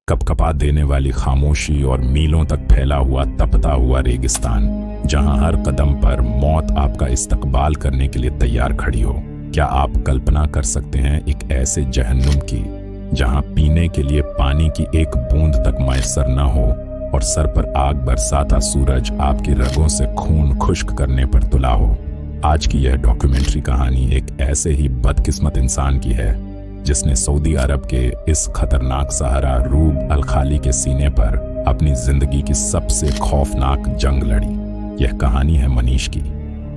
कपकपा देने वाली खामोशी और मीलों तक फैला हुआ तपता हुआ रेगिस्तान, जहां हर कदम पर मौत आपका इस्तकबाल करने के लिए तैयार खड़ी हो। क्या आप कल्पना कर सकते हैं एक ऐसे जहन्नुम की जहां पीने के लिए पानी की एक बूंद तक मैसर न हो और सर पर आग बरसाता सूरज आपकी रगों से खून खुश्क करने पर तुला हो। आज की यह डॉक्यूमेंट्री कहानी एक ऐसे ही बदकिस्मत इंसान की है जिसने सऊदी अरब के इस खतरनाक सहारा रूब अल खाली के सीने पर अपनी जिंदगी की सबसे खौफनाक जंग लड़ी। यह कहानी है मनीष की,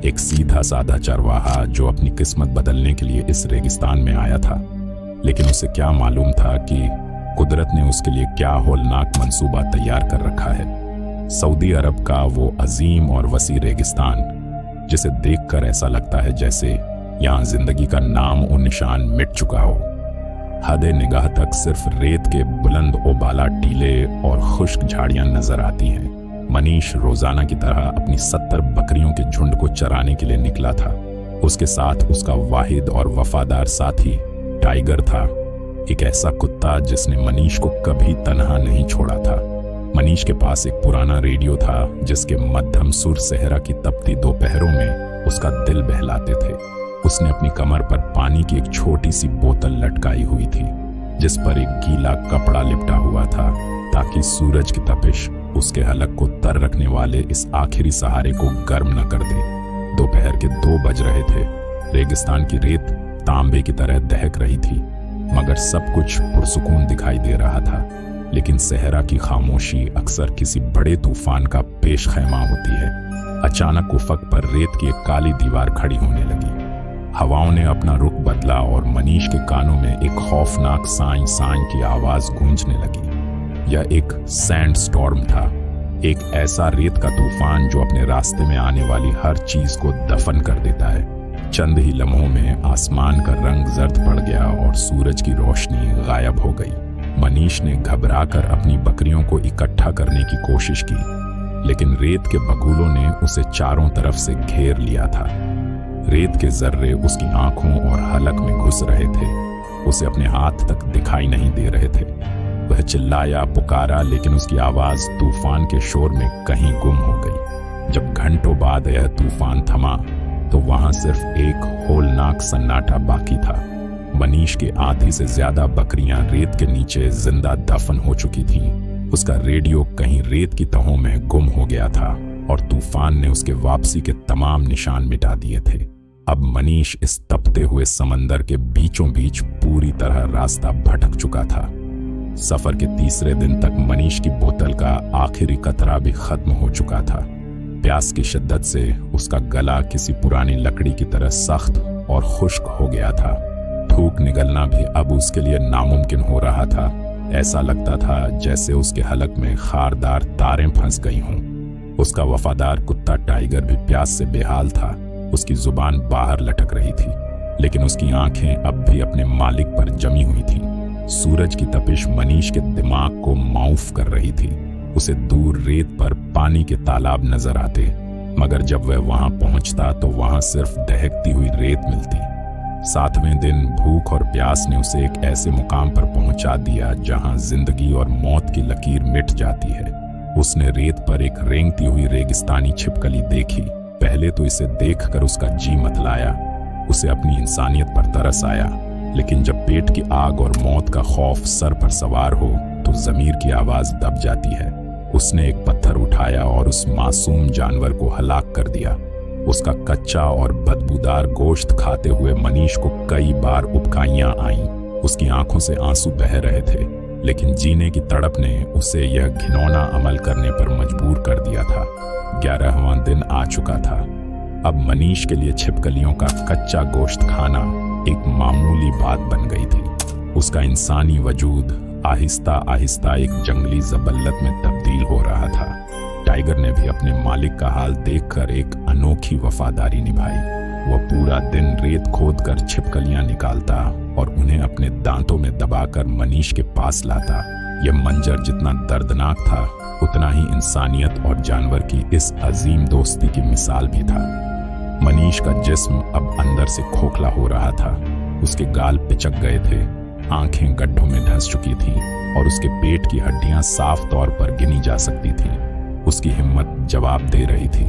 एक सीधा साधा चरवाहा जो अपनी किस्मत बदलने के लिए इस रेगिस्तान में आया था। लेकिन उसे क्या मालूम था कि कुदरत ने उसके लिए क्या होलनाक मंसूबा तैयार कर रखा है। सऊदी अरब का वो अजीम और वसी रेगिस्तान जिसे देखकर ऐसा लगता है जैसे यहाँ जिंदगी का नाम और निशान मिट चुका हो। हदे निगाह तक सिर्फ रेत के बुलंद ओबाला टीले और खुश्क झाड़ियां नजर आती हैं। मनीष रोजाना की तरह अपनी 70 बकरियों के झुंड को चराने के लिए निकला था। उसके साथ उसका वाहिद और वफादार साथी टाइगर था, एक ऐसा कुत्ता जिसने मनीष को कभी तन्हा नहीं छोड़ा था। मनीष के पास एक पुराना रेडियो था जिसके मध्यम सुर सहरा की तपती दोपहरों में उसका दिल बहलाते थे। उसने अपनी कमर पर पानी की एक छोटी सी बोतल लटकाई हुई थी जिस पर एक गीला कपड़ा लिपटा हुआ था ताकि सूरज की तपिश उसके हलक को तर रखने वाले इस आखिरी सहारे को गर्म न कर दे। दोपहर के 2 बज रहे थे। रेगिस्तान की रेत तांबे की तरह दहक रही थी मगर सब कुछ पुरसुकून दिखाई दे रहा था। लेकिन सहरा की खामोशी अक्सर किसी बड़े तूफान का पेश खैमा होती है। अचानक उफक पर रेत की एक काली दीवार खड़ी होने लगी। हवाओं ने अपना रुख बदला और मनीष के कानों में एक खौफनाक साई साई की आवाज गूंजने लगी। यह एक सैंड स्टॉर्म था, एक ऐसा रेत का तूफान जो अपने रास्ते में आने वाली हर चीज को दफन कर देता है। चंद ही लम्हों में आसमान का रंग जर्द पड़ गया और सूरज की रोशनी गायब हो गई। मनीष ने घबराकर अपनी बकरियों को इकट्ठा करने की कोशिश की, लेकिन रेत के बगुलों ने उसे चारों तरफ से घेर लिया था। रेत के जर्रे उसकी आंखों और हलक में घुस रहे थे। उसे अपने हाथ तक दिखाई नहीं दे रहे थे। वह चिल्लाया, पुकारा, लेकिन उसकी आवाज तूफान के शोर में कहीं गुम हो गई। जब घंटों बाद यह तूफान थमा तो वहां सिर्फ एक होलनाक सन्नाटा बाकी था। मनीष की आधी से ज्यादा बकरियां रेत के नीचे जिंदा दफन हो चुकी थीं। उसका रेडियो कहीं रेत की तहों में गुम हो गया था और तूफान ने उसके वापसी के तमाम निशान मिटा दिए थे। अब मनीष इस तपते हुए समंदर के बीचों बीच पूरी तरह रास्ता भटक चुका था। सफर के तीसरे दिन तक मनीष की बोतल का आखिरी कतरा भी खत्म हो चुका था। प्यास की शिद्दत से उसका गला किसी पुरानी लकड़ी की तरह सख्त और खुश्क हो गया था। थूक निगलना भी अब उसके लिए नामुमकिन हो रहा था। ऐसा लगता था जैसे उसके हलक में खारदार तारें फंस गई हों। उसका वफादार कुत्ता टाइगर भी प्यास से बेहाल था। उसकी जुबान बाहर लटक रही थी, लेकिन उसकी आंखें अब भी अपने मालिक पर जमी हुई थीं। सूरज की तपिश मनीष के दिमाग को माऊफ कर रही थी। उसे दूर रेत पर पानी के तालाब नजर आते, मगर जब वह वहां पहुंचता तो वहां सिर्फ दहकती हुई रेत मिलती। 7वें दिन भूख और प्यास ने उसे एक ऐसे मुकाम पर पहुंचा दिया जहां जिंदगी और मौत की लकीर मिट जाती है। उसने रेत पर एक रेंगती हुई रेगिस्तानी छिपकली देखी। पहले तो इसे देखकर उसका जी मतलाया। उसे अपनी इंसानियत पर तरस आया, लेकिन जब पेट की आग और मौत का खौफ सर पर सवार हो तो जमीर की आवाज दब जाती है। उसने एक पत्थर उठाया और उस मासूम जानवर को हलाक कर दिया। उसका कच्चा और बदबूदार गोश्त खाते हुए मनीष को कई बार उबकाइयां आईं। उसकी आंखों से आंसू बह रहे थे, लेकिन जीने की तड़प ने उसे यह घिनौना अमल करने पर मजबूर कर दिया था। 11वां दिन आ चुका था। अब मनीष के लिए छिपकलियों का कच्चा गोश्त खाना एक मामूली बात बन गई थी। उसका इंसानी वजूद आहिस्ता आहिस्ता एक जंगली जबल्लत में तब्दील हो रहा था। टाइगर ने भी अपने मालिक का हाल देखकर एक अनोखी वफादारी निभाई। वह पूरा दिन रेत खोदकर छिपकलियां निकालता और उन्हें अपने दांतों में दबाकर मनीष के पास लाता। यह मंजर जितना दर्दनाक था उतना ही इंसानियत और जानवर की इस अजीम दोस्ती की मिसाल भी था। मनीष का जिस्म अब अंदर से खोखला हो रहा था। उसके गाल पिचक गए थे, आंखें गड्ढों में धंस चुकी थीं और उसके पेट की हड्डियां साफ तौर पर गिनी जा सकती थीं। उसकी हिम्मत जवाब दे रही थी,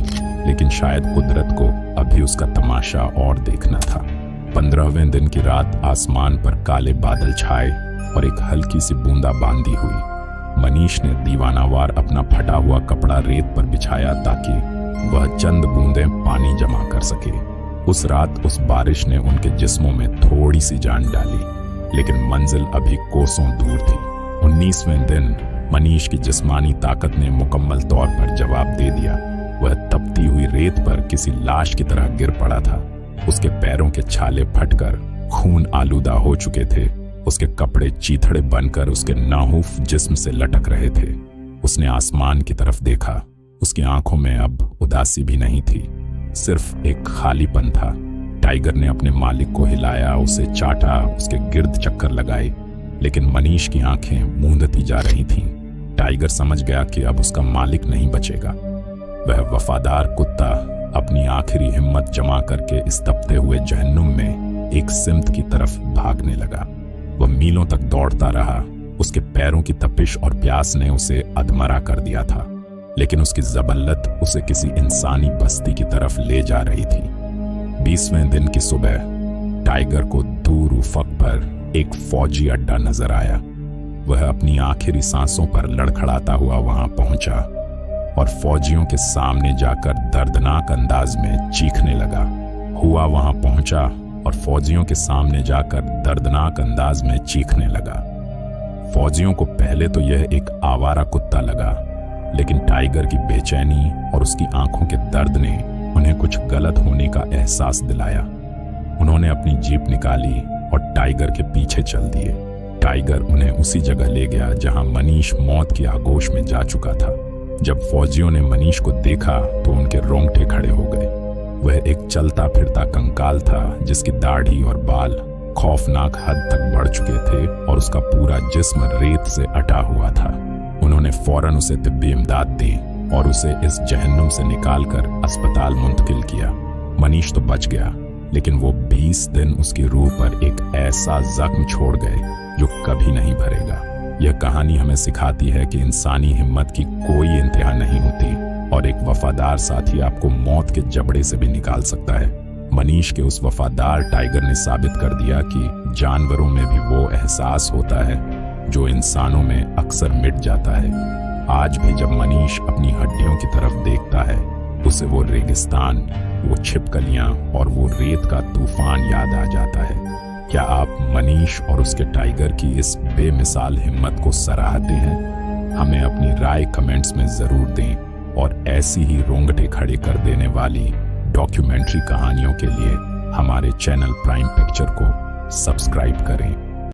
लेकिन शायद कुदरत को अभी उसका तमाशा और देखना था। 15वें दिन की रात आसमान पर काले बादल छाए और एक हल्की सी बूंदाबांदी हुई। मनीष ने दीवानावार अपना फटा हुआ कपड़ा रेत पर बिछाया ताकि वह चंद बूंदें पानी जमा कर सके। उस रात उस बारिश ने उनके जिस्मों में थोड़ी सी जान डाली, लेकिन मंजिल अभी कोसों दूर थी। 19वें दिन मनीष की जिस्मानी ताकत ने मुकम्मल तौर पर जवाब दे दिया। वह तपती हुई रेत पर किसी लाश की तरह गिर पड़ा था। उसके पैरों के छाले फटकर खून आलूदा हो चुके थे। उसके कपड़े चीथड़े बनकर उसके नाहूफ जिस्म से लटक रहे थे। उसने आसमान की तरफ देखा। उसकी आंखों में अब उदासी भी नहीं थी, सिर्फ एक खालीपन था। टाइगर ने अपने मालिक को हिलाया, उसे चाटा, उसके गिर्द चक्कर लगाए, लेकिन मनीष की आंखें मूंदती जा रही थीं। टाइगर समझ गया कि अब उसका मालिक नहीं बचेगा। वह वफादार कुत्ता अपनी आखिरी हिम्मत जमा करके इस तपते हुए जहन्नुम में एक सिमत की तरफ भागने लगा। वह मीलों तक दौड़ता रहा। उसके पैरों की तपिश और प्यास ने उसे अधमरा कर दिया था, लेकिन उसकी जबल्लत उसे किसी इंसानी बस्ती की तरफ ले जा रही थी। 20वें दिन की सुबह टाइगर को दूर उफक पर एक फौजी अड्डा नजर आया। वह अपनी आखिरी सांसों पर लड़खड़ाता हुआ वहां पहुंचा और फौजियों के सामने जाकर दर्दनाक अंदाज में चीखने लगा। हुआ वहां पहुंचा और फौजियों के सामने जाकर दर्दनाक अंदाज में चीखने लगा। फौजियों को पहले तो यह एक आवारा कुत्ता लगा, लेकिन टाइगर की बेचैनी और उसकी आंखों के दर्द ने उन्हें कुछ गलत होने का एहसास दिलाया। उन्होंने अपनी जीप निकाली और टाइगर के पीछे चल दिए। टाइगर उन्हें उसी जगह ले गया जहां मनीष मौत की आगोश में जा चुका था। जब फौजियों ने मनीष को देखा तो उनके रोंगटे खड़े हो गए। वह एक चलता फिरता कंकाल था जिसकी दाढ़ी और बाल खौफनाक हद तक बढ़ चुके थे और उसका पूरा जिस्म रेत से अटा हुआ था। उन्होंने फौरन उसे तिब्बी इमदाद दी और उसे इस जहन्नुम से निकालकर अस्पताल मुंतकिल किया। मनीष तो बच गया, लेकिन वो 20 दिन उसकी रूह पर एक ऐसा जख्म छोड़ गए जो कभी नहीं भरेगा। यह कहानी हमें सिखाती है कि इंसानी हिम्मत की कोई इंतहा नहीं होती और एक वफादार साथी आपको मौत के जबड़े से भी निकाल सकता है। मनीष के उस वफादार टाइगर ने साबित कर दिया कि जानवरों में भी वो एहसास होता है जो इंसानों में अक्सर मिट जाता है। आज भी जब मनीष अपनी हड्डियों की तरफ देखता है, उसे वो रेगिस्तान, वो छिपकलियां और वो रेत का तूफान याद आ जाता है। क्या आप मनीष और उसके टाइगर की इस बेमिसाल हिम्मत को सराहते हैं? हमें अपनी राय कमेंट्स में जरूर दें और ऐसी ही रोंगटे खड़े कर देने वाली डॉक्यूमेंट्री कहानियों के लिए हमारे चैनल प्राइम पिक्चर को सब्सक्राइब करें।